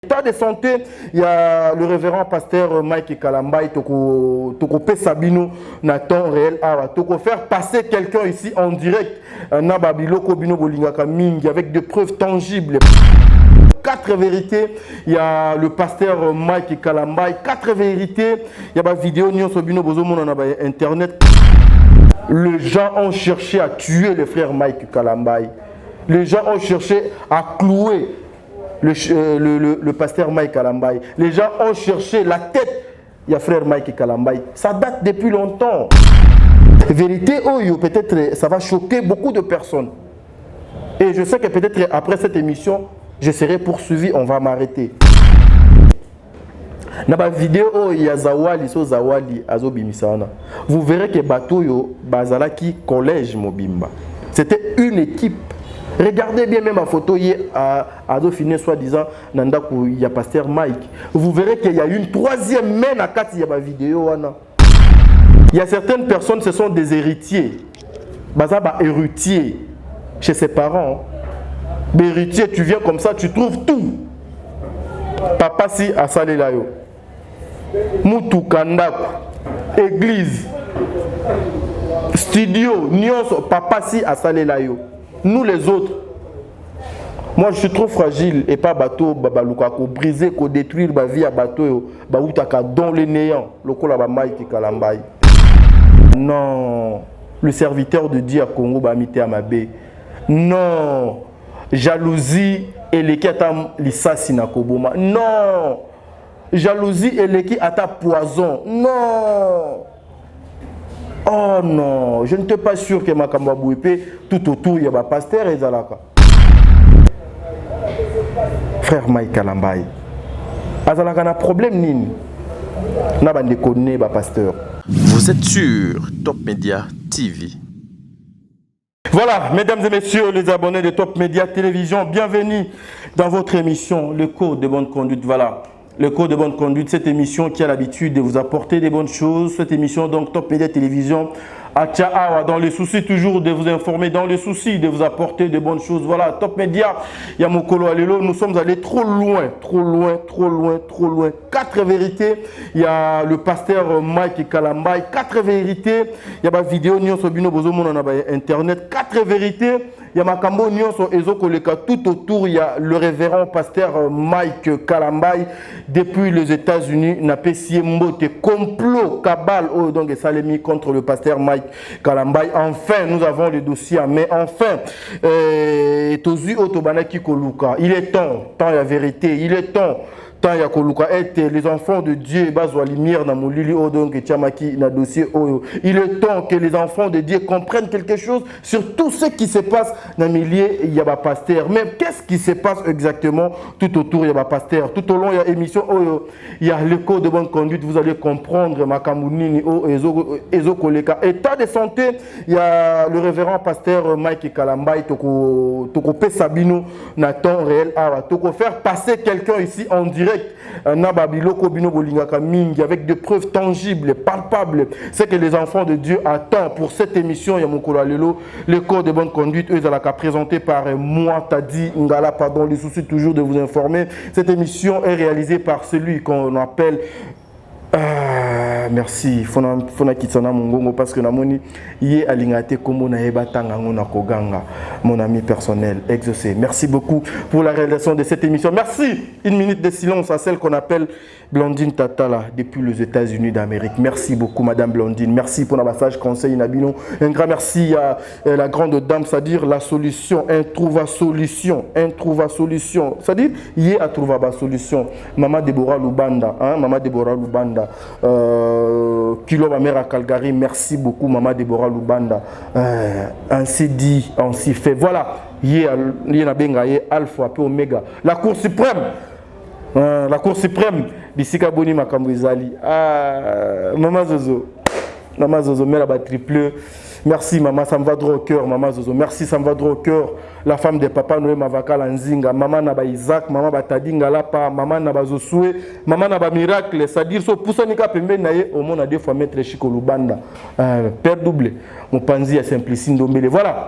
État de santé, il y a le révérend pasteur Mike Kalambay, Toko Sabino, na temps réel, Toko faire passer quelqu'un ici en direct, Nababiloko Bino Bolingaka Mingi, avec des preuves tangibles. 4 vérités, il y a le pasteur Mike Kalambay, 4 vérités, il y a ma vidéo, Nyon Sobino Bozomo, on a internet. Les gens ont cherché à tuer le frère Mike Kalambay. Les gens ont cherché à clouer le pasteur Mike Kalambay. Les gens ont cherché la tête. Il y a frère Mike Kalambay. Ça date depuis longtemps. Vérité, peut-être ça va choquer beaucoup de personnes. Et je sais que peut-être après cette émission, je serai poursuivi, on va m'arrêter. Dans la vidéo, il y a Zawali, vous verrez que Batoyo, Bazalaki, collège Mobimba. C'était une équipe. Regardez bien même la photo hier à Dauphiné, soi-disant, Nandakou, il y a pasteur Mike. Vous verrez qu'il y a une troisième main à 4, il y a ma vidéo. Il y a certaines personnes, ce sont des héritiers. Bazaba héritier chez ses parents. Mais héritier, tu viens comme ça, tu trouves tout. Papa si à Salelayo. Moutou Kandaku. Église. Studio. Nyonso. Papa si à Salelayo. Nous les autres, moi je suis trop fragile et pas bateau, babaluka, ko briser, ko détruire ma vie à bateau, baoutaka dans le néant, le kola ba Mike Kalambay. Non, le serviteur de Dieu à Congo ba mité à ma baie. Non, jalousie et les qui atam lisasi na koboma. Non, jalousie et les qui atam poison. Non. Oh non, je ne suis pas sûr que ma Kambabouépé, tout autour, il y a un pasteur et Zalaka. Frère Mike Kalambay. Azalaka a un problème, Nini. N'a pas de pasteur. Vous êtes sur Top Média TV. Voilà, mesdames et messieurs, les abonnés de Top Média Télévision, bienvenue dans votre émission, le code de bonne conduite. Voilà. Le code de bonne conduite, cette émission qui a l'habitude de vous apporter des bonnes choses. Cette émission, donc, Top Média Télévision, à Tchaawa, dans le souci toujours de vous informer, dans le souci de vous apporter des bonnes choses. Voilà, Top Média, Yamokolo Alelo, nous sommes allés trop loin. 4 vérités, il y a le pasteur Mike Kalambay, 4 vérités, il y a ma vidéo, Nyon Sobino Bozomo, on a internet, 4 vérités. Il y a Makambo Nyonso Ezokoleka, tout autour, il y a le révérend pasteur Mike Kalambay depuis les États-Unis, n'a pas si mbote complot cabal donc Salemi contre le pasteur Mike Kalambay. Enfin, nous avons le dossier à main. Enfin, Tozu Otobanaki Koluka. Il est temps, il y a vérité, il est temps. Tant ya koluka et les enfants de Dieu bazwa lumière na molili odonge tiamaki na dossier oyo. Il est temps que les enfants de Dieu comprennent quelque chose sur tout ce qui se passe dans le milieu yaba pasteur. Mais qu'est-ce qui se passe exactement tout autour yaba pasteur? Tout au long il y a émission oyo, il y a l'écho de bonne conduite, vous allez comprendre makamunini o ezo koleka. État de santé, il y a le révérend pasteur Mike Kalambay toko Sabino na temps réel toko faire passer quelqu'un ici en direct. Nababiloko Bino Bolingaka Mingi, avec des preuves tangibles, palpables. C'est que les enfants de Dieu attendent pour cette émission. Yamokolo Alelo, le code de bonne conduite, eux, présenté par moi, Tadi Ngala, pardon, les soucis toujours de vous informer. Cette émission est réalisée par celui qu'on appelle. Merci. Fona Kitsana Mungongo parce que Namoni yé alingate komo na ebatanga ngona koganga, mon ami personnel exaucé. Merci beaucoup pour la réalisation de cette émission. Merci. Une minute de silence à celle qu'on appelle Blandine Tatala depuis les États-Unis d'Amérique. Merci beaucoup Madame Blandine. Merci pour l'abassage conseil Nabino. Un grand merci à la grande dame, c'est-à-dire la solution, introuva solution, c'est-à-dire yé a trouvé la solution. Maman Deborah Lubanda, hein, Maman Deborah Lubanda. Kilo ma mère à Calgary, merci beaucoup Maman Deborah Lubanda. Ainsi dit, ainsi fait. Voilà, yé na benga yé alpha peu oméga. La Cour suprême. La Cour suprême, Bissika Boni Makambouizali. Maman Zozo, mère a triple. Merci maman, ça me va droit au cœur, maman Zozo. Merci, ça me va droit au cœur. La femme de papa Noé Mavaka Lanzinga, maman Naba Isaac, maman Batadinga Lapa, maman Naba Zosue, maman Naba Miracle, c'est-à-dire so Poussanika Pembe Naye, au monde a deux fois mettre Chico Lubanda. Père double, mon panzi à Simplicine Dombele. Voilà.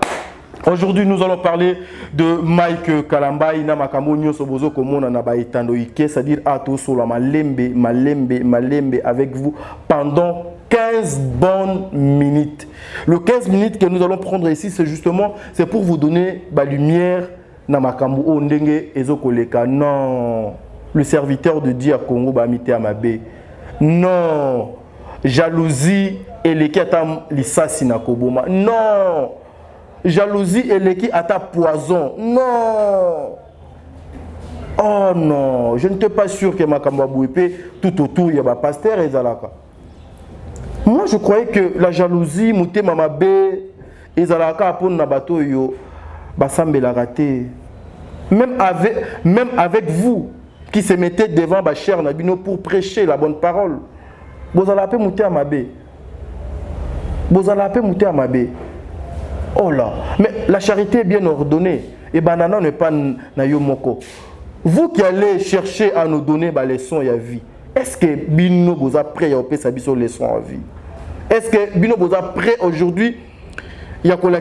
Aujourd'hui, nous allons parler de Mike Kalambai, na makambo nyonso bozo komona na ba etando ike, c'est-à-dire ato sola malembe avec vous pendant 15 bonnes minutes. Le 15 minutes que nous allons prendre ici, c'est pour vous donner la lumière na makambo o ndenge ezokoleka. Non, le serviteur de Dieu à Congo ba mité amabe. Non, jalousie eleki ata lisasi na koboma. Non. Jalousie eleki ata poison. Non. Oh non, je ne suis pas sûr que makambo bouépé tout autour il y a un pasteur et zalaka. Moi je croyais que la jalousie mouté mamabe et zalaka pour na bato yo basambela raté. Même avec vous qui se mettez devant ba cher nabino pour prêcher la bonne parole. Bozala pe mouté amabe. Bozala pe mouté amabe. Oh là, mais la charité est bien ordonnée. Et banana n'est pas na yomoko. Vous qui allez chercher à nous donner des leçons à vie, est-ce que Bino vous a prêt à opérer sa leçon à vie? Est-ce que Bino vous a prêt aujourd'hui? Comment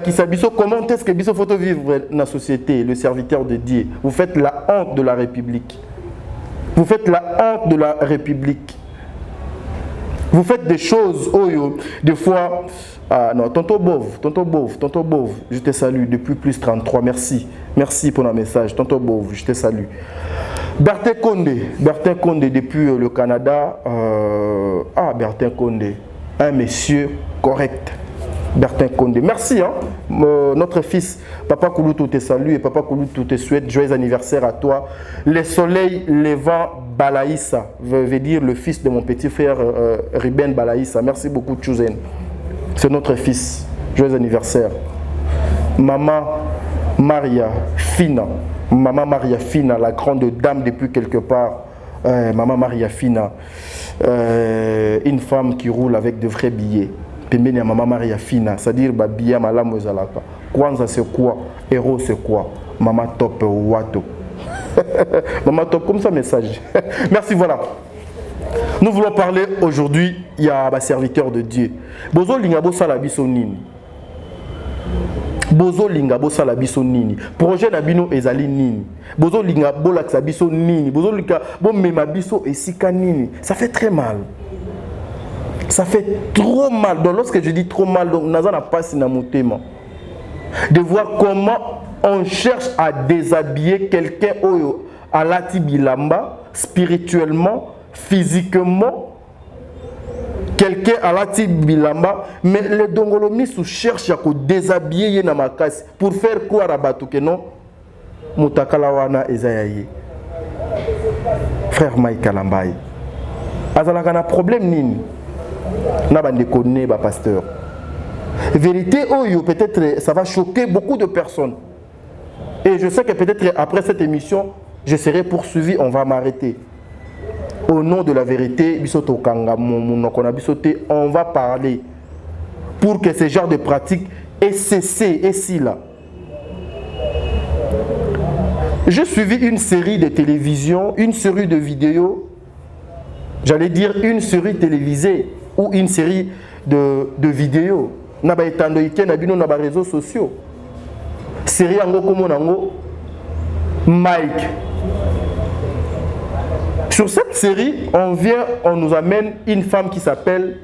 est-ce que Biso faut vivre dans la société, le serviteur de Dieu? Vous faites la honte de la République. Vous faites la honte de la République. Vous faites des choses, oh, des fois. Ah non, tonton Bove, je te salue depuis plus 33, merci pour le message, tonton Bove, je te salue. Bertin Condé depuis le Canada, Bertin Condé, un monsieur correct, Bertin Condé, merci hein, notre fils, Papa Kouloutou te salue et Papa Kouloutou te souhaite joyeux anniversaire à toi. Le soleil levant Balaïssa, veut dire le fils de mon petit frère Ruben Balaïssa, merci beaucoup Chouzen. C'est notre fils. Joyeux anniversaire. Maman Maria Fina, la grande dame depuis quelque part. Maman Maria Fina, une femme qui roule avec de vrais billets. Pembeni Maman Maria Fina, c'est-à-dire billets malamu zalaka. Kwanza c'est quoi? Héros c'est quoi? Maman top wato. Maman top comme ça message. Merci voilà. Nous voulons parler aujourd'hui, il y a un serviteur de Dieu. Bozo lingabo salabiso nini. Bozo lingabo salabiso nini. Projet nabino ezali nini. Bozo lingabo laksabiso nini. Bozo lingabo memabiso esika nini. Ça fait très mal. Ça fait trop mal. Donc lorsque je dis trop mal, donc naza na passe na motema. De voir comment on cherche à déshabiller quelqu'un à lati bilamba spirituellement. Physiquement, quelqu'un à la bilamba, mais les dongolomis cherchent à déshabiller na makasi pour faire quoi rabatu que non mutakalawana ezayaye. Frère Mike Kalambai. Azalaka na problème nini? Na bande connaît ba pasteur. Vérité oyo peut-être ça va choquer beaucoup de personnes. Et je sais que peut-être après cette émission, je serai poursuivi, on va m'arrêter. Au nom de la vérité, on va parler pour que ce genre de pratique ait cessé ici là. J'ai suivi une série de télévision, une série de vidéos, j'allais dire une série télévisée ou une série de vidéos. Na ba etando ike na bino na ba réseaux sociaux. Série ango komo nango Mike. Sur cette série, on nous amène une femme qui s'appelle,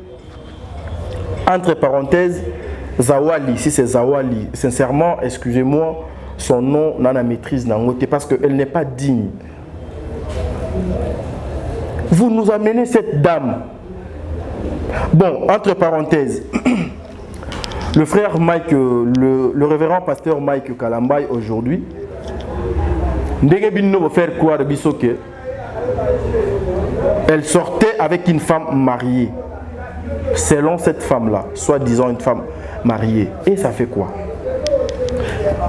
entre parenthèses, Zawali. Si c'est Zawali, sincèrement, excusez-moi, son nom n'a la maîtrise n'angote parce qu'elle n'est pas digne. Vous nous amenez cette dame. Bon, entre parenthèses, le frère Mike, le révérend pasteur Mike Kalambai aujourd'hui, ndenge binno va faire quoi de bisoke? Elle sortait avec une femme mariée. Selon cette femme-là, soi-disant une femme mariée. Et ça fait quoi?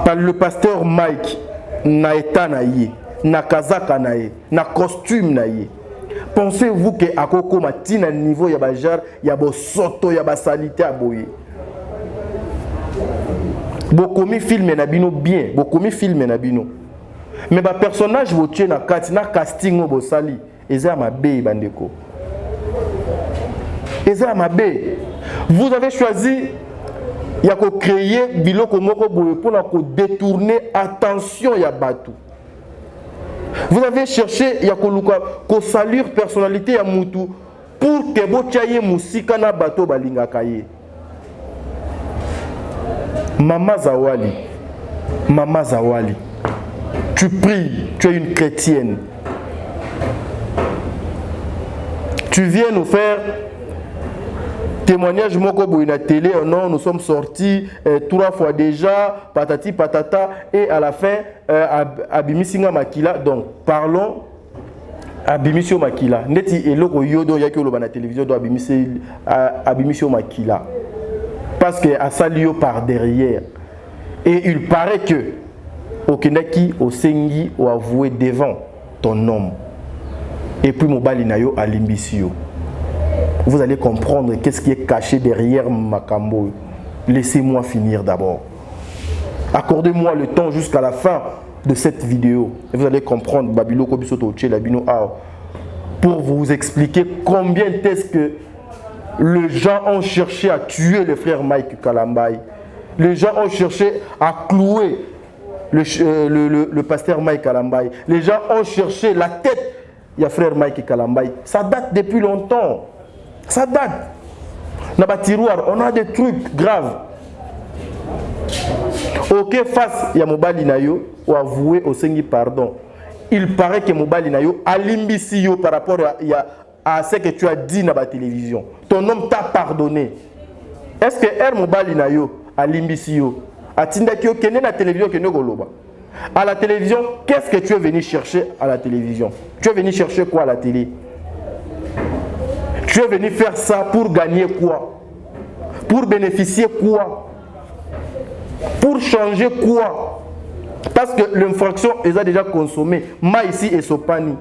Par le pasteur Mike, na état naïe, na kazaka naïe, na costume naïe. Pensez-vous que à Koko Matina niveau ya bajar, ya bo soto, ya ba salité à boye. Bokomi film nabino bien, bokomi film nabino. Mais ba personnage votier na kati na casting bo sali. Eza mabe bandeko. Eza mabe. Vous avez choisi Il y a créé biloko moko boye pour détourner attention ya batu. Vous avez cherché il y a ko salir personnalité ya mutu pour que bochaye musika na bato balingaka ye. Mama Zawali, tu pries, tu es une chrétienne. Tu viens nous faire témoignage moko boye na télé, non, nous sommes sortis 3 fois déjà, patati patata, et à la fin, abimisinga makila. Donc, parlons abimisio makila. Neti eloko yodo yaki oloba na télévision do abimisio makila. Parce que asalio par derrière. Et il paraît que au Kenaki, au Sengi, au avoué devant ton homme. Et puis mobali nayo alimbisio. Vous allez comprendre qu'est-ce qui est caché derrière Makambo. Laissez-moi finir d'abord. Accordez-moi le temps jusqu'à la fin de cette vidéo. Et vous allez comprendre Babilo Kobisoto Labino Ao pour vous expliquer combien est-ce que les gens ont cherché à tuer le frère Mike Kalambai. Les gens ont cherché à clouer le pasteur Mike Kalambai. Les gens ont cherché la tête du frère Mike Kalambai. Ça date depuis longtemps. Ça date. Dans le tiroir, on a des trucs graves. Ok, face à Mobali Nayo, ou avoué au Seigneur pardon. Il paraît que Mobali Nayo a l'imbécile par rapport à ce que tu as dit dans la télévision. Ton homme t'a pardonné. Est-ce que R Mobali Nayo a l'imbécile a Tindakio Kene la télévision Kene Goloba? À la télévision, qu'est-ce que tu es venu chercher à la télévision? Tu es venu chercher quoi à la télé? Tu es venu faire ça pour gagner quoi? Pour bénéficier quoi? Pour changer quoi? Parce que l'infraction est déjà consommée. Ma ici et Sopani.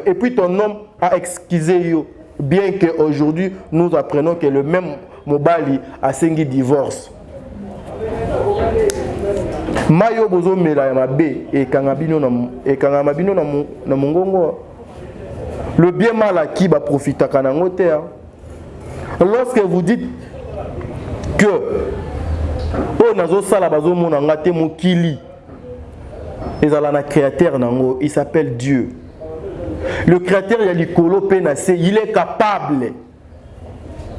Et puis ton homme a excusé yo. Bien qu'aujourd'hui nous apprenons que le même Mobali a signé divorce. Mayo bozo mela ya mabe et kangabino na mongongo. Le bien mal acquis va profiter à nangote. Lorsque vous dites que oh nazo sala bazo mona ngate mokili, ezala créateur nango, il s'appelle Dieu. Le créateur il y a likolo penase, il est capable.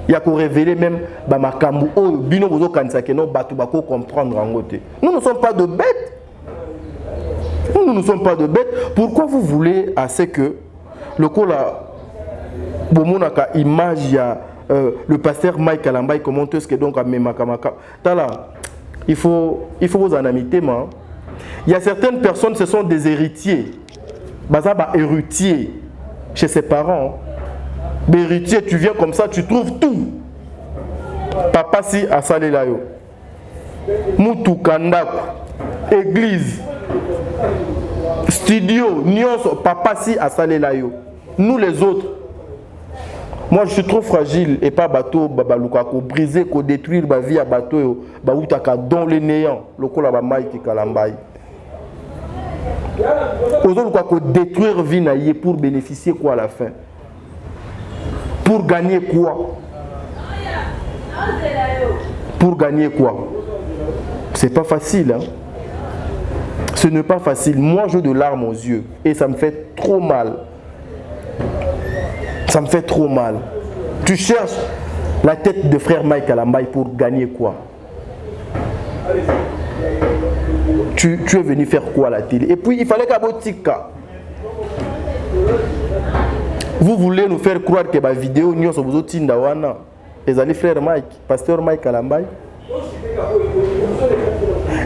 Il y a qu'on révéler même ba makambu oh bino bozo kanisa ke no batu bako comprendre nangote. Nous ne sommes pas de bêtes. Nous ne sommes pas de bêtes. Pourquoi vous voulez assez que le cola bomonaka image ya le pasteur Mike Kalambai comment est-ce que donc à Memakamaka tala il faut vous en amitié man. Il y a certaines personnes ce sont des héritiers bazaba héritier chez ses parents. Héritier tu viens comme ça tu trouves tout. Papa si a salé la yo mutu kandaku église studio nyonso papa si a salé la yo. Nous les autres, moi je suis trop fragile et pas bateau babaluka ko briser ko détruire ma vie à bateau ba utaka dans le néant le kola ba Mike Kalambai. Aujourd'hui ko détruire vie na yé pour bénéficier quoi à la fin? Pour gagner quoi? Pour gagner quoi? C'est pas facile hein. Ce n'est pas facile. Moi j'ai de larmes aux yeux et ça me fait trop mal. Ça me fait trop mal. Tu cherches la tête de frère Mike Kalambai pour gagner quoi? Tu es venu faire quoi à la télé? Et puis il fallait qu'à Botika. Vous voulez nous faire croire que ma vidéo n'y a pas besoin de les allez frère Mike, pasteur Mike Kalambai.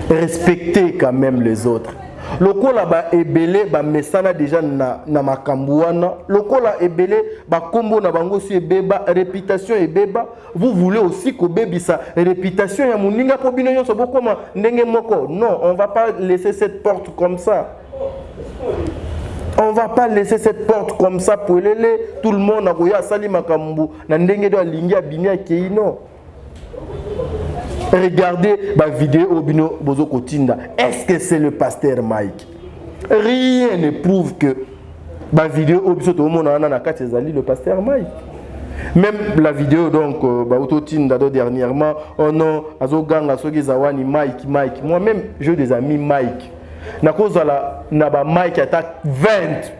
Respectez quand même les autres. Le kola ba ebele ba mesana déjà na makambuana. Le kola ebele ba kombo na bango si ebeba réputation ebeba. Vous voulez aussi que bébi sa réputation ya muninga po bino nyonso bokoma ndenge moko. Non, on va pas laisser cette porte comme ça. On va pas laisser cette porte comme ça pour lele tout le monde na koya sali makambu na ndenge do alingi abini akeino. Regardez ma vidéo Obino Bozo Kotinda. Est-ce que c'est le pasteur Mike? Rien ne prouve que ma vidéo Obiso Tomo Nana Nakati Zali le pasteur Mike. Même la vidéo, donc, dernièrement, oh non, Azoganga, Sogi Zawani, Mike. Moi-même, j'ai des amis Mike. Na cause na ba Mike attaque 20.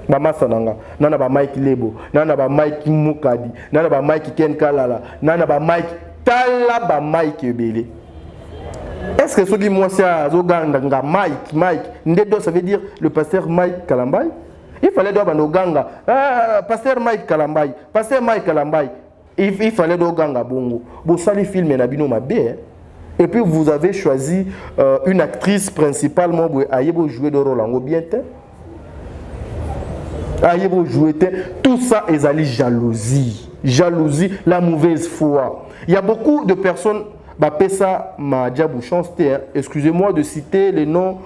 Mama Sananga, nana ba Mike Lebo, nana ba Mike Mukadi, nana ba Mike Ken Kalala, nana ba Mike Tala ba Mike Ebele. Est-ce que Sogi moi c'est Azoganga, Mike, Ndedo, ça veut dire le pasteur Mike Kalambay? Il fallait doit Ganga, pasteur Mike Kalambay, pasteur Mike Kalambay. Il fallait doit Ganga Bongo. Bon, ça les films Nabino Mabé. Et puis vous avez choisi une actrice principalement pour jouer de rôle en bien. Jouer tout ça est allé jalousie, la mauvaise foi. Il y a beaucoup de personnes, ça m'a déjà chance. Excusez-moi de citer les noms.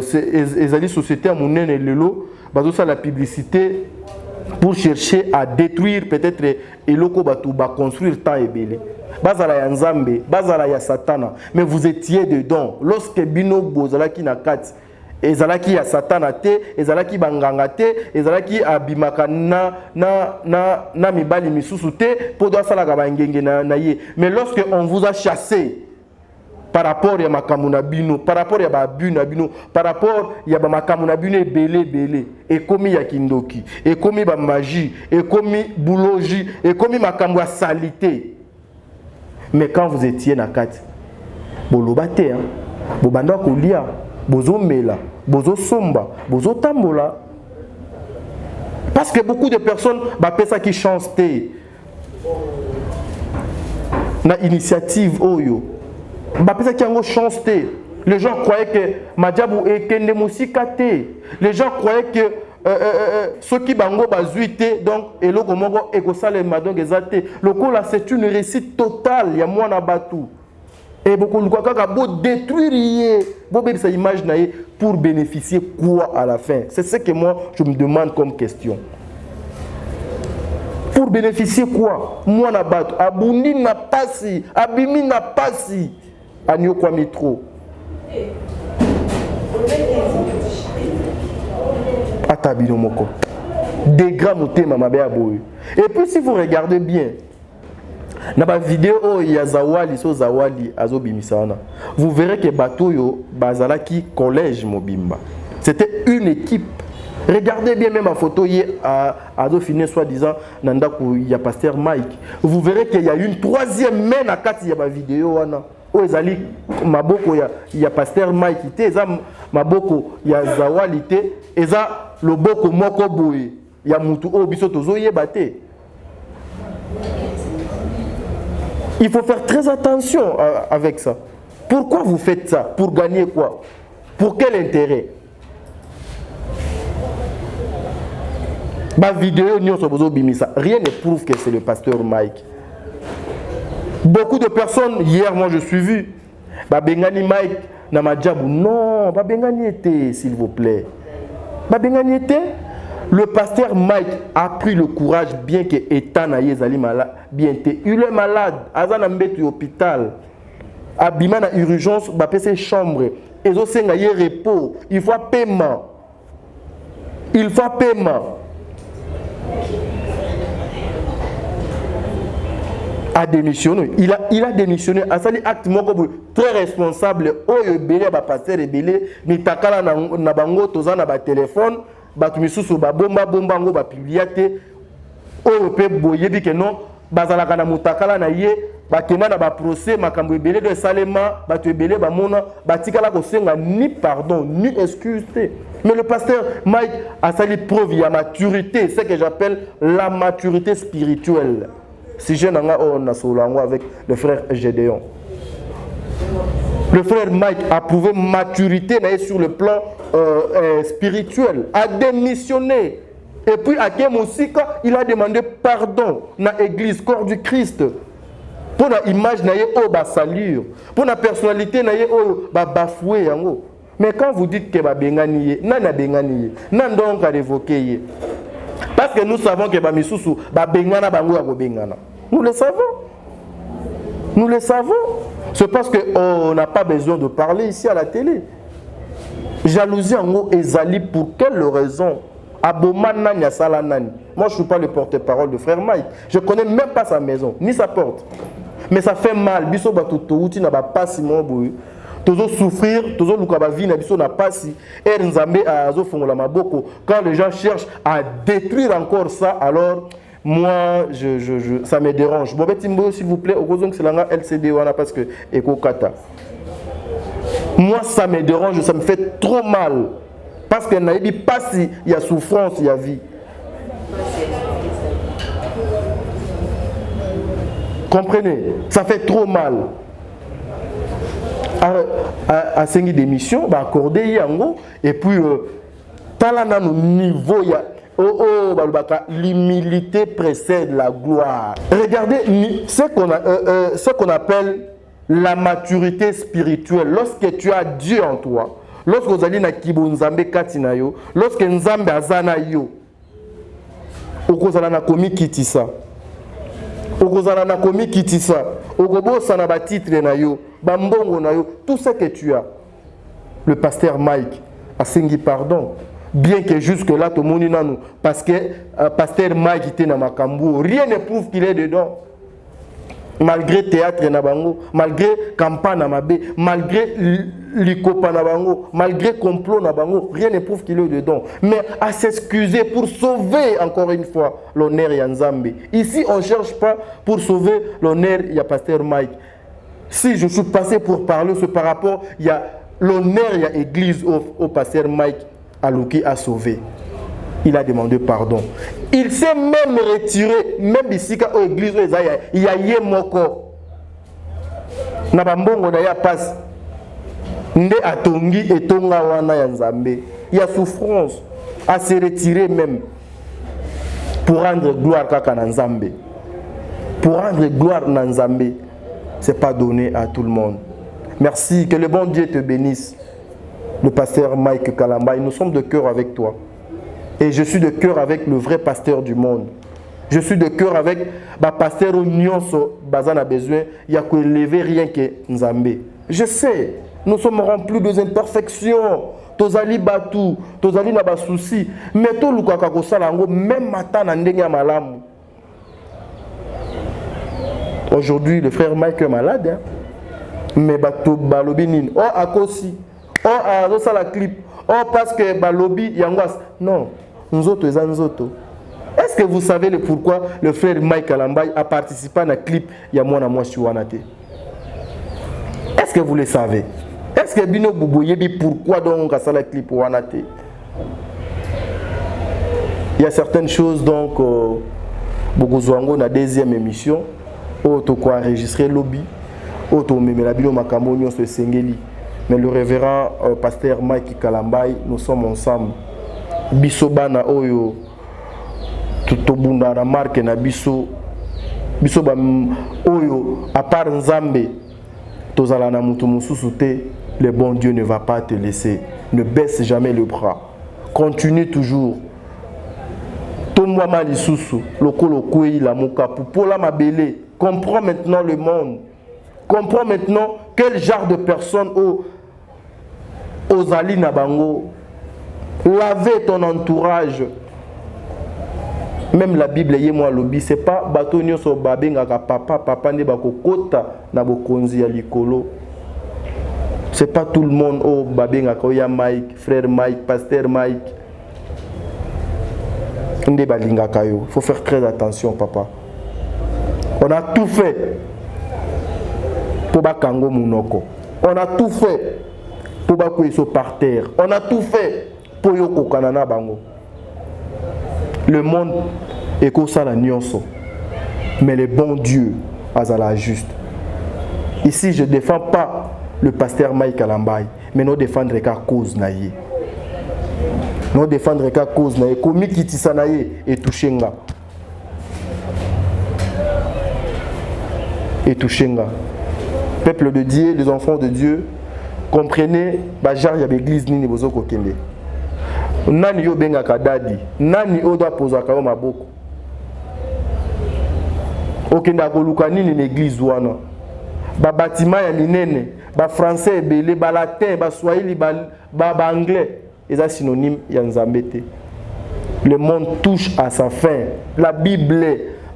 C'est les sociétés à Mounen et Lelo. Ça la publicité pour chercher à détruire peut-être et loko batuba construire tant et belé. Bazala ya nzambe, bazala ya satana, mais vous étiez dedans. Lorsque bino bozalaki na kati, ezalaki ya satana te, ezalaki banganga te, ezalaki abimaka na mibali misusu te, podo sala ka bangenge na ye. Mais lorsque on vous a chassé par rapport à makamuna bino, par rapport à babuna bino, par rapport à makamuna bino belé, et comme ya kindoki, et comme ba magie, et comme boulogie, et comme makamwa salité. Mais quand vous étiez na kati, bolobate hein, bobanda kolia, bozo mela, bozo somba, bozo tambola. Parce que beaucoup de personnes bappellent ça qui chantent na initiative oyo. Les gens croyaient que Madjabou est Kende Mousikate. Les gens croyaient que ceux qui bango bazuite donc et le gomongo ekosale madong ezate. Le coup là c'est une réussite totale. Il y a moi na batu. Et beaucoup de gens beau détruire cette image pour bénéficier quoi à la fin. C'est ce que moi je me demande comme question. Pour bénéficier quoi? Moi na batu. Abundi na pasi, abimi na pasi. Agneau quoi métro. Atabino moko. Des grammes au thème ma belle boy. Et puis si vous regardez bien, dans la vidéo il y a Zawali so Zawali azo bimisana. Vous verrez que bateau yo bazalaki collège mobimba. C'était une équipe. Regardez bien même la photo hier à Dauphiné soi-disant Nandaku il y a pasteur Mike. Vous verrez qu'il y a une troisième main à quatre il y a ma vidéo wana. O ezali maboko ya pasteur Mike ite eza maboko ya Zawali te eza loboko moko boye ya mutu o biso tozo yeba te. Il faut faire très attention avec ça. Pourquoi vous faites ça? Pour gagner quoi? Pour quel intérêt? Ma vidéo rien ne prouve que c'est le pasteur Mike. Beaucoup de personnes, hier moi je suis vu, Bengani Mike n'a ma diabou. Non, Bengani était, s'il vous plaît. Bengani était. Le pasteur Mike a pris le courage, bien que étant malade, bien que il est malade, Azana mbeti hôpital, abima na urgence, ses chambres, et aussi un repos, il faut paiement. Il faut paiement. A démissionné. Il a démissionné. A sali acte très responsable. Oyo belé ba pasteur belé ni takala na bango toza na ba téléphone ba misusu ba bomba ngo ba publiate oyo pe boyebi ke non bazala kana mutakala na ye ba kema na ba procès makambo belé de salema ba to belé ba mona ba tikala ko senga ni pardon ni excuse. Mais le pasteur Mike a sali preuve ya maturité, ce que j'appelle la maturité spirituelle. Si je n'ai pas avec le frère Gédéon. Le frère Mike a prouvé maturité sur le plan spirituel, a démissionné. Et puis à Kemosika, il a demandé pardon dans l'église, corps du Christ. Pour l'image, pour la personnalité, bafoué. Mais quand vous dites que Bengani, nan donc à révoquer. Parce que nous savons que Bamisusu, Bengana, Bengana. Nous le savons. Nous le savons. C'est parce qu'on n'a pas besoin de parler ici à la télé. Jalousie en haut, ezali pour quelle raison? Aboma nani asala nani. Moi je ne suis pas le porte-parole de frère Mike. Je ne connais même pas sa maison, ni sa porte. Mais ça fait mal. Biso batoto uti na ba pasi mon boy. Tozo souffrir, tozo luka ba vie na biso na pasi. Et nzambe azo fongola maboko. Quand les gens cherchent à détruire encore ça, alors moi ça me dérange. Bobé Timbo s'il vous plaît, au c'est langa LCD wana parce que eko kata. Moi ça me dérange, ça me fait trop mal. Parce que n'a dit pas si il y a souffrance, il y a vie. Comprenez, ça fait trop mal. À 5 d'émission, bah accorder yango et puis talana no niveau ya l'humilité précède la gloire. Regardez ce qu'on appelle la maturité spirituelle. Lorsque tu as Dieu en toi, lorsque vous allez na kibo nzambe katina yo, lorsque nzambe azana yo, okozala na komi kitisa. Okozala na komi kitisa. Okobosa na ba titre na yo, ba mbongo na yo, tout ce que tu as. Le pasteur Mike a sengi pardon. Bien que jusque-là, tout le monde nous, parce que pasteur Mike était dans Makambo, rien ne prouve qu'il est dedans. Malgré théâtre na bango, malgré campagne na mabe, malgré likopa na bango, malgré complot na bango, rien ne prouve qu'il est dedans. Mais à s'excuser pour sauver encore une fois l'honneur ya Nzambe. Ici, on ne cherche pas pour sauver l'honneur ya pasteur Mike. Si je suis passé pour parler, c'est par rapport il y a l'honneur ya église au pasteur Mike Alouki a sauvé. Il a demandé pardon. Il s'est même retiré, même ici, quand l'église, il y a yé moko. Nabambongo na ya passe. Nde atongi et tonga wana ya Nzambe. Il y a souffrance à se retirer même pour rendre gloire kaka na Nzambe. Pour rendre gloire na Nzambe, c'est pas donné à tout le monde. Merci, que le bon Dieu te bénisse. Le pasteur Mike Kalambay, nous sommes de cœur avec toi. Et je suis de cœur avec le vrai pasteur du monde. Je suis de cœur avec le pasteur Union Bazan a besoin. Il n'y a qu'à élever rien que Nzambe. Je sais, nous sommes remplis des imperfections. Tozali batu, tozali na ba souci. Mais tout le kaka kosalango même matin na ndenge malamu. Aujourd'hui, le frère Mike est malade. Hein? Mais bato balobi nini. Oh akosi. Oh azosa la clip. Oh parce que balobi yangwas. Non. Nzoto eza nzoto. Est-ce que vous savez le pourquoi le frère Mike Kalambay a participé à la clip Yamona Mwashi Wanate? Est-ce que vous le savez? Est-ce que Bino Boubouyebi pourquoi donc à la clip Wanate? Il y a certaines choses donc Bogozwango na deuxième émission où tu as enregistré lobby où tu as mis la bio Makambo sur Sengeli. Mais le révérend pasteur Mike Kalambay, nous sommes ensemble. Biso bana oyo tutobunda na marque na biso ba oyo à part Nzambe tozala na mutu mususu te, le bon Dieu ne va pas te laisser. Ne baisse jamais le bras. Continue toujours. Tomwa malisusu lokolo kwei la moka popola mabele. Comprends maintenant le monde. Comprends maintenant quel genre de personne aux ali na bango. Lavez ton entourage. Même la Bible yé moi lobi, c'est pas bato nyonso babengaka papa ne bakokota na bokonzi ya likolo. C'est pas tout le monde au babengaka ya Mike, frère Mike, pasteur Mike. Nde balingaka yo. Faut faire très attention papa. On a tout fait pour bakango munoko. On a tout fait pour bakweso par terre. On a tout fait pour yoko kanana bango. Le monde est comme ça la nyonso. Mais le bon Dieu azala juste. Ici je ne défends pas le pasteur Mike Kalambay, mais nous défendons qu'à cause naïe. Nous défendons qu'à cause naïe. Komi kitisa naïe et touchenga. Et touchenga. Peuple de Dieu, les enfants de Dieu, comprenez, bajar ya l'église nini bozo kokende. Nani yo benga kadadi, nani oda pozaka yo maboko. Okenda koluka nini l'église wana. Ba bâtiment ya minene, ba français ebele, ba latin, ba swahili, ba anglais, eza synonyme ya Nzambe te. Le monde touche à sa fin. La Bible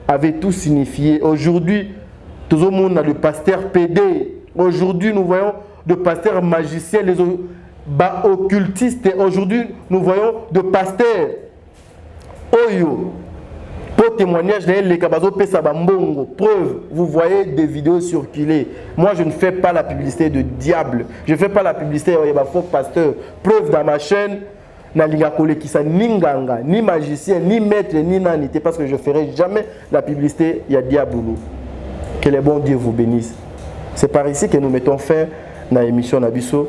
avait tout signifié. Aujourd'hui, tout le monde a le pasteur PD. Aujourd'hui, nous voyons de pasteurs magiciens, les occultistes. Aujourd'hui, nous voyons de pasteurs. Oyo. Pour témoignage, les Kabazo Pesabambongo. Preuve, vous voyez des vidéos circuler. Moi, je ne fais pas la publicité de diable. Je ne fais pas la publicité de faux pasteur. Preuve dans ma chaîne, ni nganga, ni magicien, ni maître, ni nanité, parce que je ne ferai jamais la publicité, il y a diaboulou. Que le bon Dieu vous bénisse. C'est par ici que nous mettons fin à l'émission Nabiso.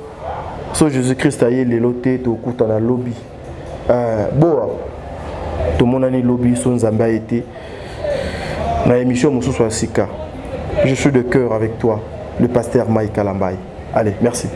So Jésus-Christ a eu les lotés, tout le dans le lobby. Bon. Tout le monde a lobby, son Zambia a été. Dans l'émission Moussou Sika. Je suis de cœur avec toi, le pasteur Mike Kalambaye. Allez, merci.